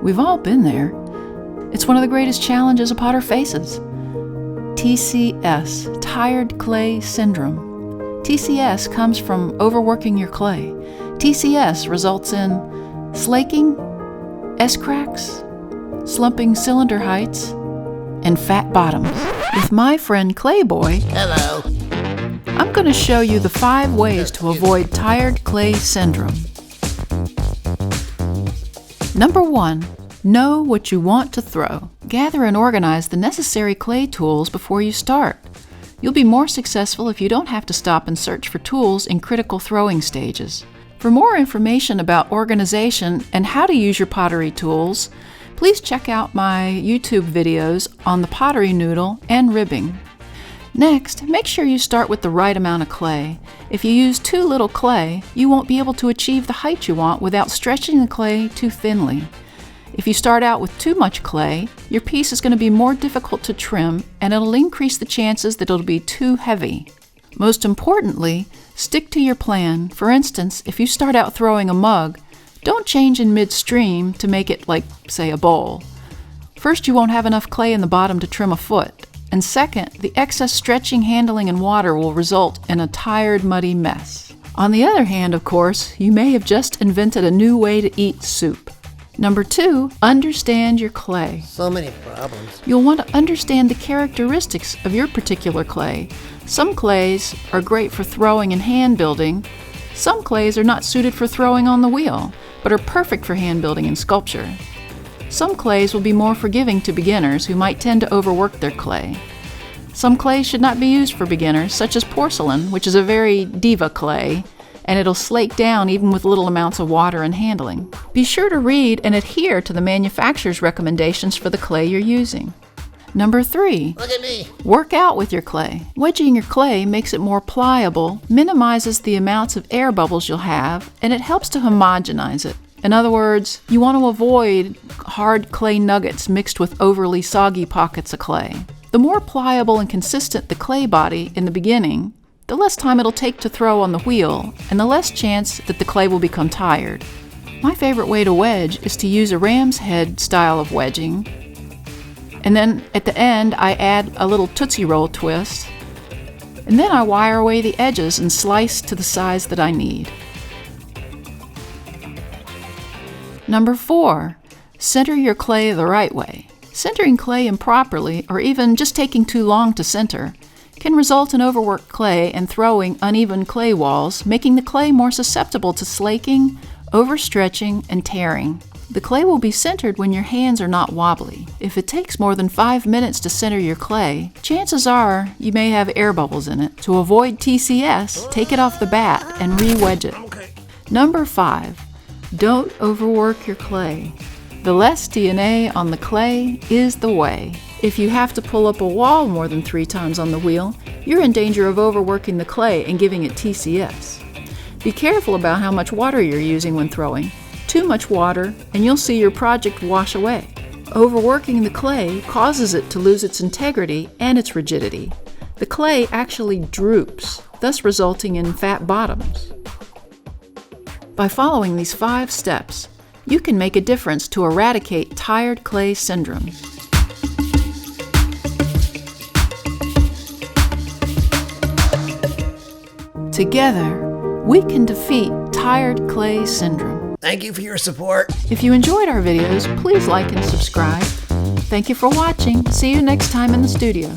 We've all been there. It's one of the greatest challenges a potter faces. TCS, Tired Clay Syndrome. TCS comes from overworking your clay. TCS results in slaking, S-cracks, slumping cylinder heights, and fat bottoms. With my friend Clayboy, Hello. I'm going to show you the 5 ways to avoid tired clay syndrome. Number 1, know what you want to throw. Gather and organize the necessary clay tools before you start. You'll be more successful if you don't have to stop and search for tools in critical throwing stages. For more information about organization and how to use your pottery tools, please check out my YouTube videos on the pottery noodle and ribbing. Next, make sure you start with the right amount of clay. If you use too little clay, you won't be able to achieve the height you want without stretching the clay too thinly. If you start out with too much clay, your piece is going to be more difficult to trim and it'll increase the chances that it'll be too heavy. Most importantly, stick to your plan. For instance, if you start out throwing a mug, don't change in midstream to make it like, say, a bowl. First, you won't have enough clay in the bottom to trim a foot. And second, the excess stretching, handling, and water will result in a tired, muddy mess. On the other hand, of course, you may have just invented a new way to eat soup. Number 2, understand your clay. So many problems. You'll want to understand the characteristics of your particular clay. Some clays are great for throwing and hand building. Some clays are not suited for throwing on the wheel, but are perfect for hand building and sculpture. Some clays will be more forgiving to beginners who might tend to overwork their clay. Some clays should not be used for beginners, such as porcelain, which is a very diva clay, and it'll slake down even with little amounts of water and handling. Be sure to read and adhere to the manufacturer's recommendations for the clay you're using. Number 3, Look at me. work out with your clay. Wedging your clay makes it more pliable, minimizes the amounts of air bubbles you'll have, and it helps to homogenize it. In other words, you want to avoid hard clay nuggets mixed with overly soggy pockets of clay. The more pliable and consistent the clay body in the beginning, the less time it'll take to throw on the wheel, and the less chance that the clay will become tired. My favorite way to wedge is to use a ram's head style of wedging, and then at the end I add a little Tootsie Roll twist, and then I wire away the edges and slice to the size that I need. Number 4, center your clay the right way. Centering clay improperly, or even just taking too long to center, can result in overworked clay and throwing uneven clay walls, making the clay more susceptible to slaking, overstretching, and tearing. The clay will be centered when your hands are not wobbly. If it takes more than 5 minutes to center your clay, chances are you may have air bubbles in it. To avoid TCS, take it off the bat and re-wedge it. Number 5, don't overwork your clay. The less DNA on the clay is the way. If you have to pull up a wall more than 3 times on the wheel, you're in danger of overworking the clay and giving it TCS. Be careful about how much water you're using when throwing. Too much water, and you'll see your project wash away. Overworking the clay causes it to lose its integrity and its rigidity. The clay actually droops, thus resulting in fat bottoms. By following these 5 steps, you can make a difference to eradicate tired clay syndrome. Together, we can defeat tired clay syndrome. Thank you for your support. If you enjoyed our videos, please like and subscribe. Thank you for watching. See you next time in the studio.